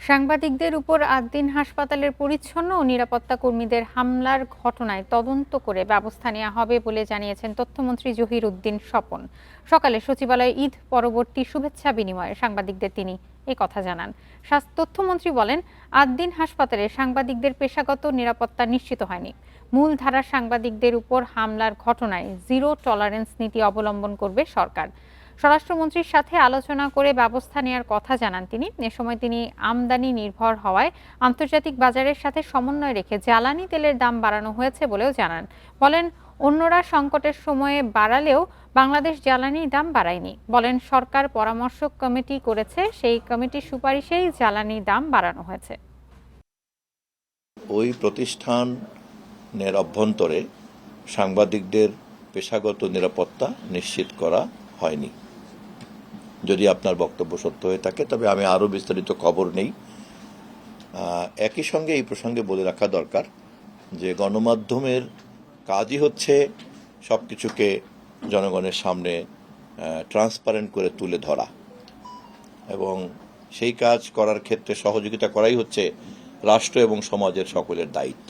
সাংবাদিকদের উপর আদ্দিন হাসপাতালের পরিচ্ছন্ন ও নিরাপত্তা কর্মীদের হামলার ঘটনায় তদন্ত করে ব্যবস্থা নেওয়া হবে বলে জানিয়েছেন তথ্যমন্ত্রী জহির উদ্দিন স্বপন। সকালে সচিবালয়ে ঈদ পরবর্তী শুভেচ্ছা বিনিময়ে সাংবাদিকদের তিনি এই কথা জানান। তথ্যমন্ত্রী বলেন, আদ্দিন হাসপাতালে সাংবাদিকদের পেশাগত নিরাপত্তা নিশ্চিত হয়নি। মূল ধারার সাংবাদিকদের উপর হামলার ঘটনায় জিরো টলারেন্স নীতি অবলম্বন করবে সরকার। স্বরাষ্ট্রমন্ত্রীর সাথে আলোচনা করে ব্যবস্থা নেওয়ার কথা জানান তিনি। এ সময় তিনি আমদানি নির্ভর হওয়ায় আন্তর্জাতিক বাজারের সাথে সমন্বয় রেখে জ্বালানি তেলের দাম বাড়ানো হয়েছে বলেও জানান। বলেন, অন্যরা সংকটের সময়ে বাড়ালেও বাংলাদেশ জ্বালানির দাম বাড়ায়নি। বলেন, সরকার পরামর্শ কমিটি করেছে, সেই কমিটির সুপারিশেই জ্বালানির দাম বাড়ানো হয়েছে। ওই প্রতিষ্ঠানের অভ্যন্তরে সাংবাদিকদের পেশাগত নিরাপত্তা নিশ্চিত করা হয়নি। যদি আপনার বক্তব্য সত্য হয়ে থাকে তবে আমি আরও বিস্তারিত খবর নেই। একই সঙ্গে এই প্রসঙ্গে বলে রাখা দরকার যে গণমাধ্যমের কাজই হচ্ছে সব কিছুকে জনগণের সামনে ট্রান্সপারেন্ট করে তুলে ধরা, এবং সেই কাজ করার ক্ষেত্রে সহযোগিতা করাই হচ্ছে রাষ্ট্র এবং সমাজের সকলের দায়িত্ব।